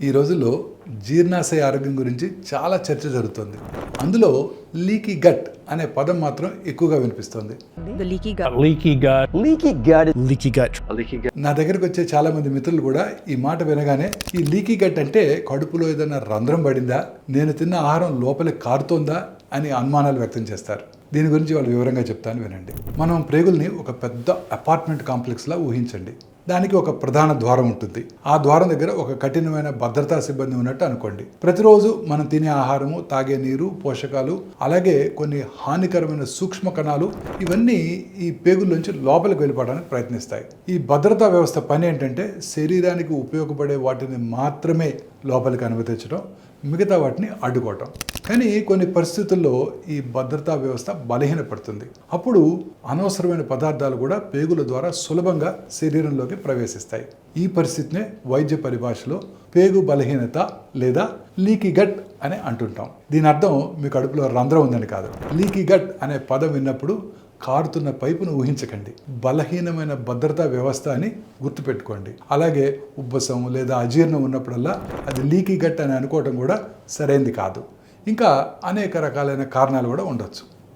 ఈ రోజుల్లో జీర్ణాశయ ఆరోగ్యం గురించి చాలా చర్చ జరుగుతుంది. అందులో లీకీ గట్ అనే పదం మాత్రం ఎక్కువగా వినిపిస్తుంది. నా దగ్గరికి వచ్చే చాలా మంది మిత్రులు కూడా ఈ మాట వినగానే ఈ లీకీ గట్ అంటే కడుపులో ఏదైనా రంధ్రం పడిందా, నేను తిన్న ఆహారం లోపలికి కారుతోందా అని అనుమానాలు వ్యక్తం చేస్తారు. దీని గురించి వాళ్ళు వివరంగా చెప్తాను, వినండి. మనం ప్రేగుల్ని ఒక పెద్ద అపార్ట్మెంట్ కాంప్లెక్స్ లా ఊహించండి. దానికి ఒక ప్రధాన ద్వారం ఉంటుంది. ఆ ద్వారం దగ్గర ఒక కఠినమైన భద్రతా సిబ్బంది ఉన్నట్టు అనుకోండి. ప్రతిరోజు మనం తినే ఆహారము, తాగే నీరు, పోషకాలు, అలాగే కొన్ని హానికరమైన సూక్ష్మ కణాలు ఇవన్నీ ఈ పేగుల్లోంచి లోపలికి వెళ్ళిపోవడానికి ప్రయత్నిస్తాయి. ఈ భద్రతా వ్యవస్థ పని ఏంటంటే శరీరానికి ఉపయోగపడే వాటిని మాత్రమే లోపలికి అనుమతించడం, మిగతా వాటిని అడ్డుకోవటం. కానీ కొన్ని పరిస్థితుల్లో ఈ భద్రతా వ్యవస్థ బలహీనపడుతుంది. అప్పుడు అనవసరమైన పదార్థాలు కూడా పేగుల ద్వారా సులభంగా శరీరంలోకి ప్రవేశిస్తాయి. ఈ పరిస్థితినే వైద్య పరిభాషలో పేగు బలహీనత లేదా లీకీ గట్ అని అంటుంటాం. దీని అర్థం మీ కడుపులో రంధ్రం ఉందని కాదు. లీకీ గట్ అనే పదం విన్నప్పుడు కారుతున్న పైపును ఊహించకండి, బలహీనమైన భద్రతా వ్యవస్థ అని గుర్తుపెట్టుకోండి. అలాగే ఉబ్బసం లేదా అజీర్ణం ఉన్నప్పుడల్లా అది లీకీ గట్ అని అనుకోవటం కూడా సరైనది కాదు. ఇంకా అనేక రకాలైన కారణాలు కూడా ఉండొచ్చు.